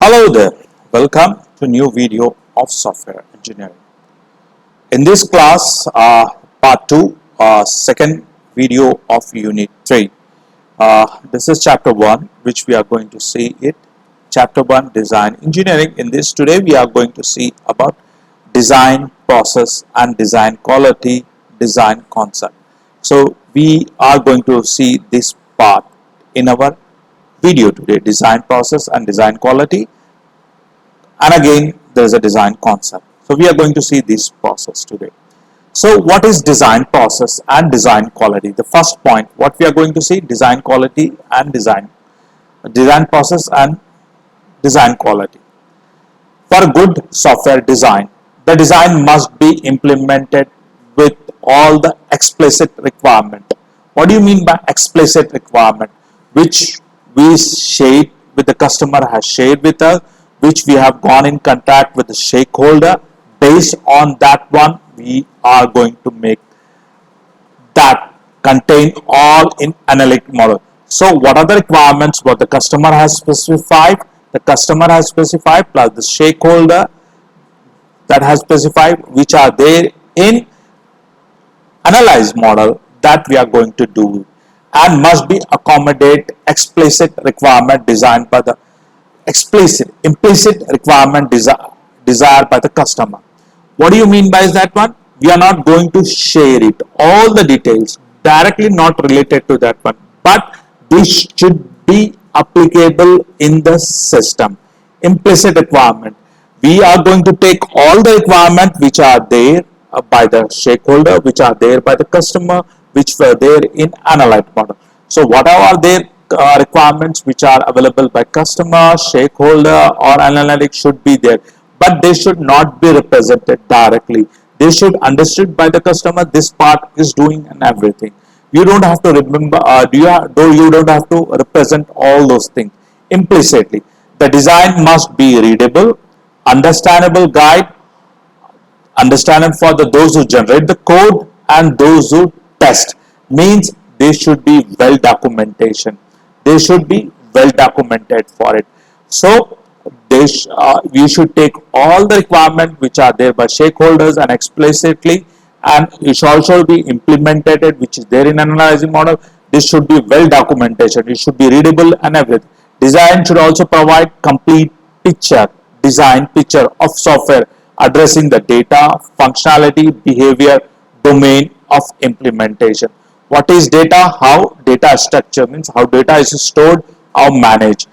Hello there, welcome to a new video of software engineering. In this class, part 2, second video of unit 3. This is chapter 1 which we are going to see it. Chapter 1 design engineering. In this today we are going to see about design process and design quality, design concept. So we are going to see this part in our video today, design process and design quality, and again there is a design concept. So we are going to see this process today. So what is design process and design quality? The first point, what we are going to see, design quality and design process and design quality. For good software design, the design must be implemented with all the explicit requirement. What do you mean by explicit requirement? Which we shared with the customer has shared with us, which we have gone in contact with the stakeholder. Based on that one, we are going to make that contain all in analytic model. So what are the requirements? What the customer has specified, plus the stakeholder that has specified, which are there in analyze model that we are going to do, and must be accommodate explicit requirement designed by the implicit requirement desired by the customer. What do you mean by that one? We are not going to share it all the details directly, not related to that one, but this should be applicable in the system. Implicit requirement, we are going to take all the requirements which are there by the stakeholder, which are there by the customer, which were there in analyte model. So whatever are there requirements which are available by customer, stakeholder or analytic should be there, but they should not be represented directly. They should understood by the customer. This part is doing and everything. You don't have to remember, you don't have to represent all those things implicitly. The design must be readable, understandable guide, understandable for those who generate the code and those who test. Means they should be well documentation. They should be well documented for it. So we should take all the requirements which are there by stakeholders and explicitly, and it should also be implemented, which is there in analyzing model. This should be well documentation. It should be readable and everything. Design should also provide complete design picture of software addressing the data, functionality, behavior, domain of implementation. What is data? How data structure means how data is stored or managed.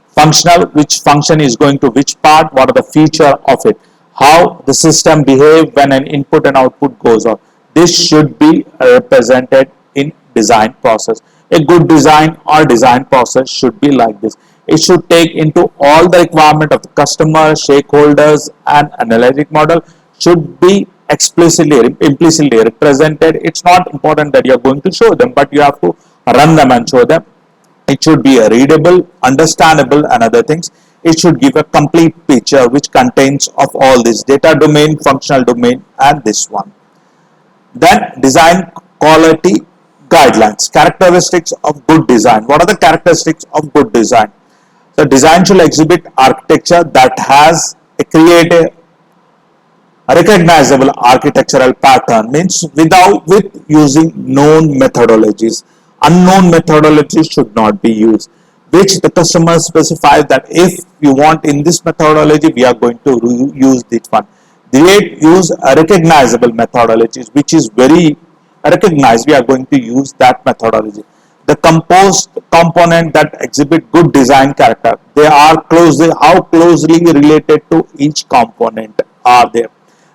Functional, which function is going to which part, what are the feature of it, how the system behave when an input and output goes on. This should be represented in design process. A good design or design process should be like this. It should take into all the requirement of the customer, stakeholders and analytic model should be implicitly represented. It's not important that you are going to show them, but you have to run them and show them. It should be readable, understandable and other things. It should give a complete picture which contains of all this data domain, functional domain and this one. Then design quality guidelines, characteristics of good design. What are the characteristics of good design? The design should exhibit architecture that has a recognizable architectural pattern, means with using known methodologies. Unknown methodologies should not be used, which the customer specifies that if you want in this methodology, we are going to use this one. They use a recognizable methodologies, which is very recognized. We are going to use that methodology. The composed component that exhibit good design character, they are how closely related to each component are there.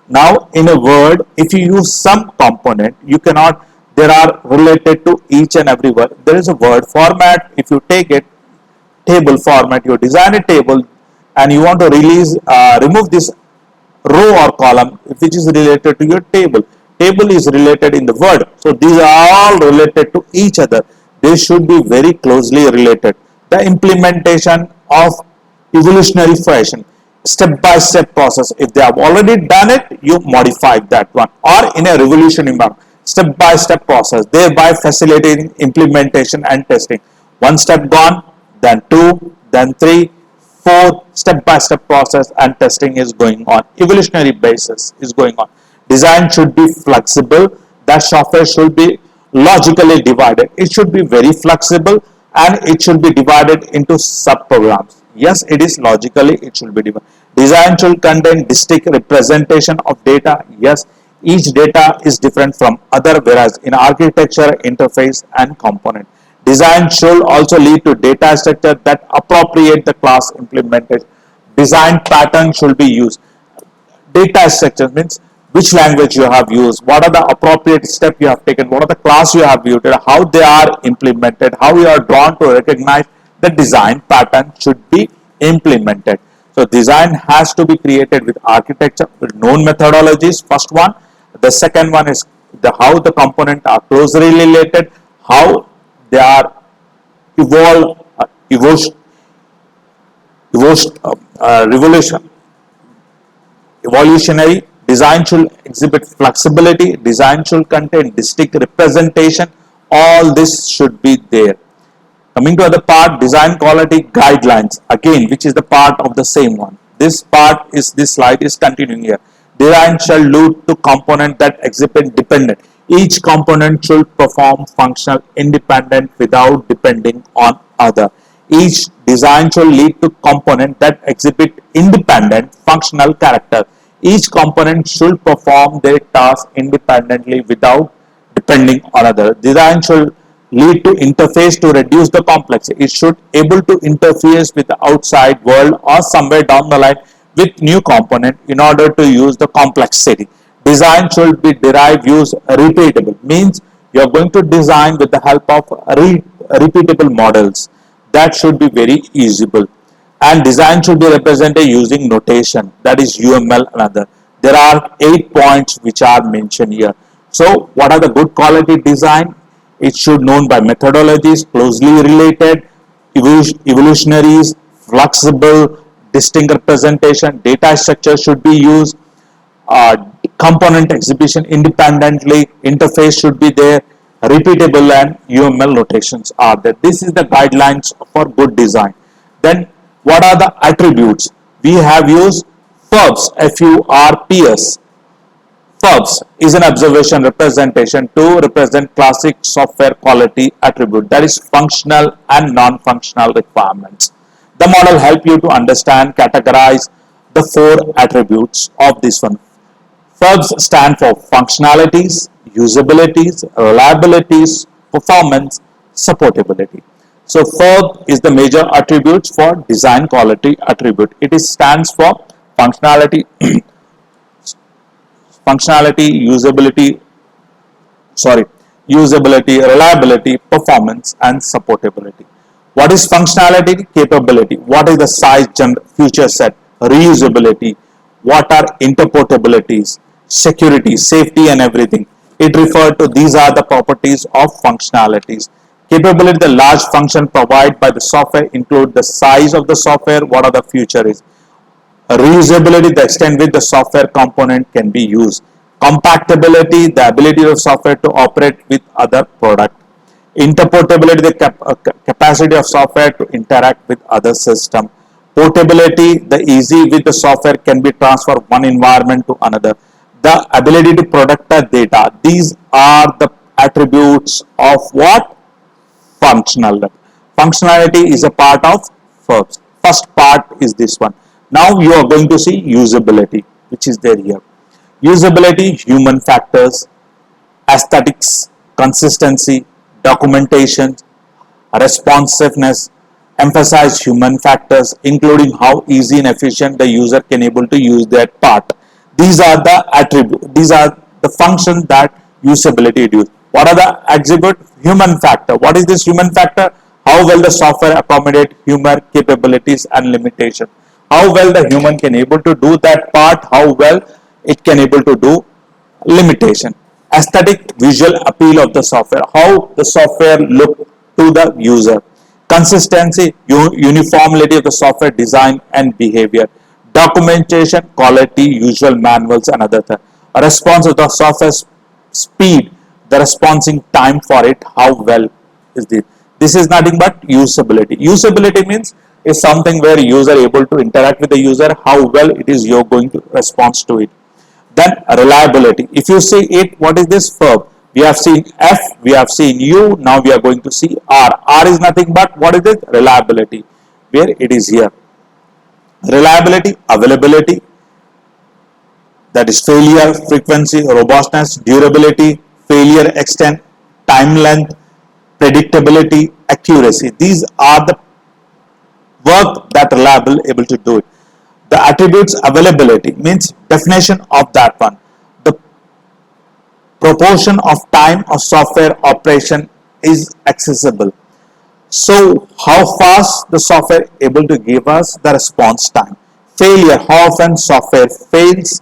Now in a word, if you use some component, you cannot, there are related to each and every word. There is a word format. If you take it, table format, you design a table and you want to remove this row or column which is related to your table. Table is related in the word. So these are all related to each other. They should be very closely related. The implementation of evolutionary fashion, step-by-step process. If they have already done it, you modify that one, or in a revolutionary manner. Step-by-step process, thereby facilitating implementation and testing. One step gone, then 2, then 3, 4 step-by-step process and testing is going on. Evolutionary basis is going on. Design should be flexible. That software should be logically divided. It should be very flexible and it should be divided into sub-programs. Yes, it is logically, it should be divided. Design should contain distinct representation of data. Yes, each data is different from other, whereas in architecture, interface and component. Design should also lead to data structure that appropriate the class implementation. Design pattern should be used. Data structure means which language you have used, what are the appropriate steps you have taken, what are the class you have used, how they are implemented, how you are drawn to recognize the design pattern should be implemented. So design has to be created with architecture, with known methodologies, first one. The second one is how the components are closely related, how they are evolutionary. Design should exhibit flexibility. Design should contain distinct representation. All this should be there. Coming to other part, design quality guidelines, again, which is the part of the same one. This slide is continuing here. Design shall lead to component that exhibit dependent. Each component should perform functional independent without depending on other. Each design should lead to component that exhibit independent functional character. Each component should perform their task independently without depending on other. Design should lead to interface to reduce the complexity. It should able to interface with the outside world or somewhere down the line with new component in order to use the complexity. Design should be derived use repeatable, means you are going to design with the help of repeatable models. That should be very usable. And design should be represented using notation, that is UML and other. There are 8 points which are mentioned here. So what are the good quality design? It should known by methodologies, closely related, evolutionaries, flexible, distinct representation, data structure should be used, component exhibition independently, interface should be there, repeatable and UML notations are there. This is the guidelines for good design. Then what are the attributes? We have used FURBS, FURBS. FURBS is an observation representation to represent classic software quality attribute, that is functional and non-functional requirements. The model help you to understand, categorize the 4 attributes of this one. FURBS stand for functionalities, usabilities, reliabilities, performance, supportability. So FURB is the major attributes for design quality attribute. It stands for functionality, usability, reliability, performance and supportability. What is functionality? Capability. What is the size, feature set? Reusability. What are interportabilities? Security, safety and everything. It referred to these are the properties of functionalities. Capability, the large function provided by the software include the size of the software, what are the feature is. Reusability, the extent which the software component can be used. Compatibility, the ability of software to operate with other product. Interportability, the capacity of software to interact with other system. Portability, the easy with the software can be transferred one environment to another. The ability to protect the data. These are the attributes of what? Functional. Functionality is a part of FURBS. First part is this one. Now you are going to see usability, which is there here. Usability, human factors, aesthetics, consistency, documentation, responsiveness, emphasize human factors, including how easy and efficient the user can able to use that part. These are the attributes. These are the functions that usability do. What are the attribute? Human factor. What is this human factor? How well the software accommodate human capabilities and limitation. How well the human can able to do that part. How well it can able to do limitation. Aesthetic, visual appeal of the software. How the software look to the user. Consistency, uniformity of the software design and behavior. Documentation, quality, usual manuals and other things. Response of the software speed, the responding time for it, how well is this. This is nothing but usability. Usability means is something where user able to interact with the user, how well it is you're going to respond to it. Then reliability. If you see it, what is this verb? We have seen F, we have seen U, now we are going to see R. R is nothing but what is it? Reliability, where it is here. Reliability, availability, that is failure, frequency, robustness, durability, failure extent, time length, predictability, accuracy. These are the work that reliable able to do it. The attributes availability means definition of that one. The proportion of time of software operation is accessible. So how fast the software able to give us the response time. Failure, how often software fails.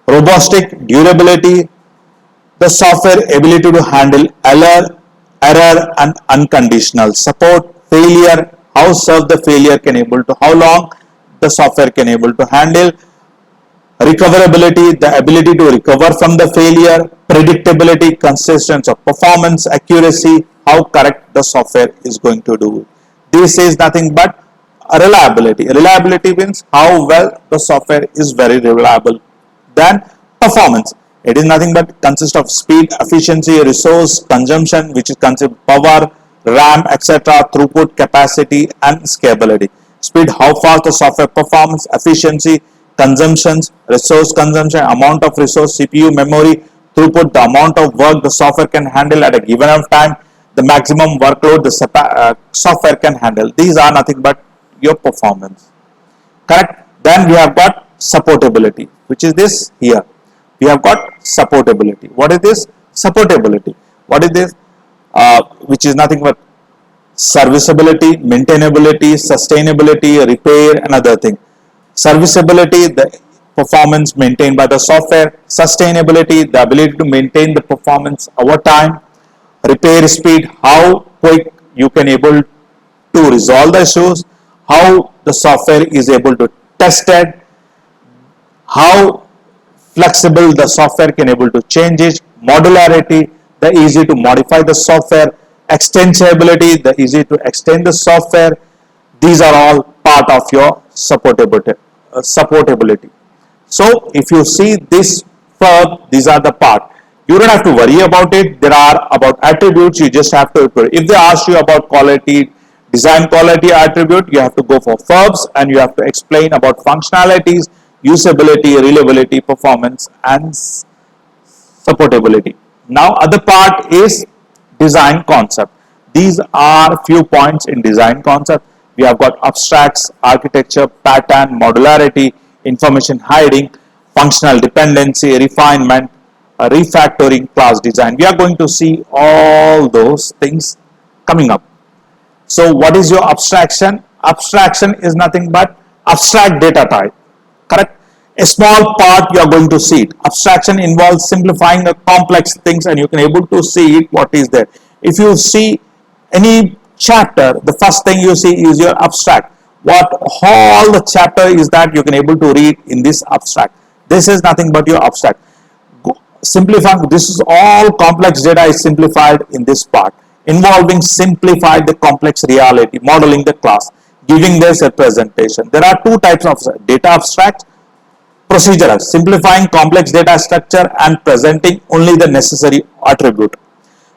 Robustic, durability, the software ability to handle error and unconditional support. Failure, how serve the failure can able to, how long the software can able to handle. Recoverability, the ability to recover from the failure. Predictability, consistency of performance. Accuracy, how correct the software is going to do. This is nothing but reliability. Reliability means how well the software is very reliable. Then performance. It is nothing but consists of speed, efficiency, resource consumption, which is considered power, RAM, etc., throughput, capacity, and scalability. Speed, how fast the software performs. Efficiency, consumptions, resource consumption, amount of resource, CPU, memory, throughput, the amount of work the software can handle at a given of time, the maximum workload the software can handle. These are nothing but your performance. Correct? Then we have got supportability, which is this here. We have got supportability. What is this? Supportability. What is this? Which is nothing but serviceability, maintainability, sustainability, repair, and other thing. Serviceability, the performance maintained by the software. Sustainability, the ability to maintain the performance over time. Repair speed, how quick you can able to resolve the issues, how the software is able to test it, how flexible the software can able to change it. Modularity, the easy to modify the software. Extensibility, the easy to extend the software. These are all part of your supportability. So if you see this verb, these are the part. You don't have to worry about it. There are about attributes. You just have to. If they ask you about quality, design quality attribute, you have to go for verbs and you have to explain about functionalities, usability, reliability, performance, and supportability. Now other part is design concept. These are few points in design concept. We have got abstracts, architecture, pattern, modularity, information hiding, functional dependency, refinement, refactoring, class design. We are going to see all those things coming up. So what is your abstraction? Abstraction is nothing but abstract data type. Correct? A small part you are going to see it. Abstraction involves simplifying the complex things and you can able to see it what is there. If you see any chapter, the first thing you see is your abstract. What all the chapter is that you can able to read in this abstract. This is nothing but your abstract. Simplifying, this is all complex data is simplified in this part, involving simplified the complex reality, modeling the class, giving this representation. There are two types of data abstract. Procedural, simplifying complex data structure and presenting only the necessary attribute.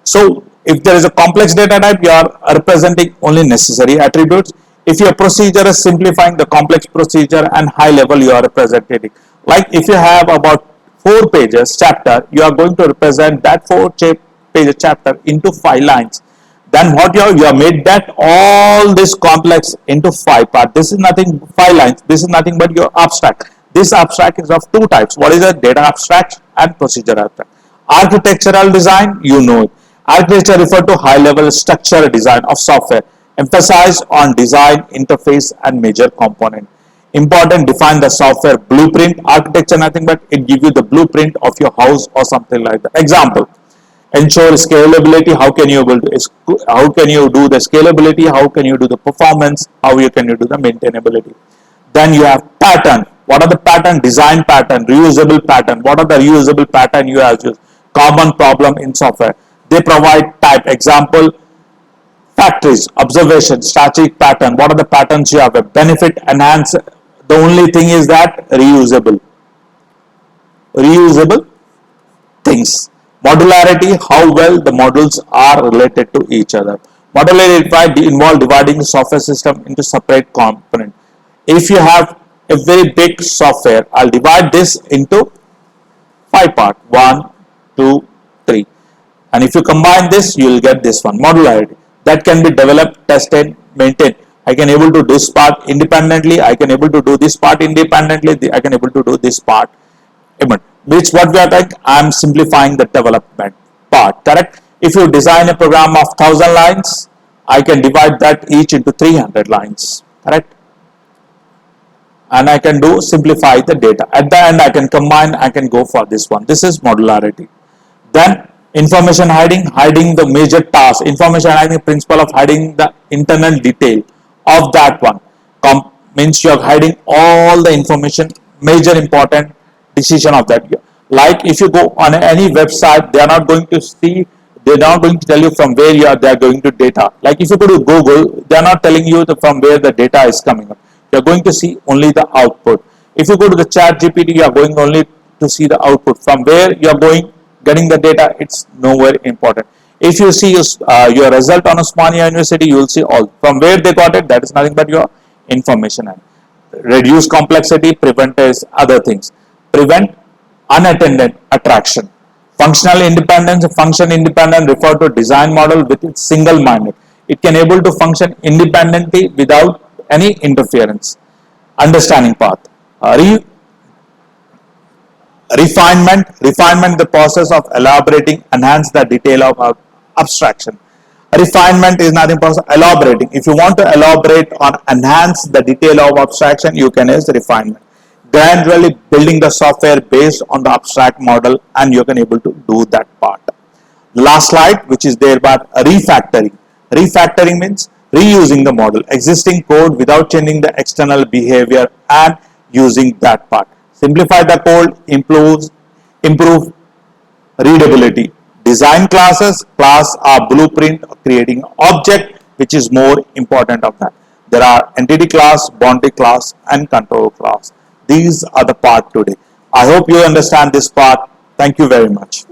So if there is a complex data type, you are representing only necessary attributes. If your procedure is simplifying the complex procedure and high level, you are representing. Like if you have about 4 pages chapter, you are going to represent that 4 page chapter into 5 lines. Then what you have made that all this complex into 5 parts. This is nothing 5 lines. This is nothing but your abstract. This abstract is of 2 types. What is a data abstract and procedure abstract? Architectural design, you know it. Architecture refer to high level structure design of software. Emphasize on design, interface and major component. Important, define the software blueprint. Architecture nothing but it give you the blueprint of your house or something like that. Example, ensure scalability. How can you do the scalability? How can you do the performance? How can you do the maintainability? Then you have pattern. What are the pattern? Design pattern, reusable pattern. What are the reusable pattern you have used? Common problem in software. They provide type. Example, Factories, observation, static pattern. What are the patterns you have? A benefit, enhance. The only thing is that reusable. Reusable things. Modularity, how well the modules are related to each other. Modularity involve dividing the software system into separate components. If you have a very big software, I'll divide this into 5 parts. 1, 2, 3. And if you combine this, you will get this one. Modularity. That can be developed, tested, maintained. I can able to do this part independently. I can able to do this part independently. I can able to do this part. Which what we are like, I am simplifying the development part, correct? If you design a program of 1000 lines, I can divide that each into 300 lines, correct? And I can do simplify the data. At the end, I can combine, I can go for this one. This is modularity. Then information hiding, hiding the major task. Information hiding, principle of hiding the internal detail of that one. Means you are hiding all the information, major important decision of that. Like if you go on any website, they are not going to see, they are not going to tell you from where you are, they are going to data. Like if you go to Google, they are not telling you from where the data is coming up. You are going to see only the output. If you go to the chat GPT, you are going only to see the output. From where you are going, getting the data, it's nowhere important. If you see your result on Osmania University, you will see all. From where they got it, that is nothing but your information. And reduce complexity, prevent other things. Prevent unattended attraction. Functional independence, function independent refer to design model with its single minded. It can able to function independently without any interference. Understanding path. Refinement, the process of elaborating, enhance the detail of abstraction. Refinement is nothing but elaborating. If you want to elaborate or enhance the detail of abstraction, you can use refinement. Gradually building the software based on the abstract model, and you can able to do that part. The last slide, which is there, but refactoring. Refactoring means reusing the model, existing code without changing the external behavior and using that part. Simplify the code, improve readability. Design classes, class are blueprint of creating object, which is more important of that. There are entity class, boundary class, and control class. These are the part today. I hope you understand this part. Thank you very much.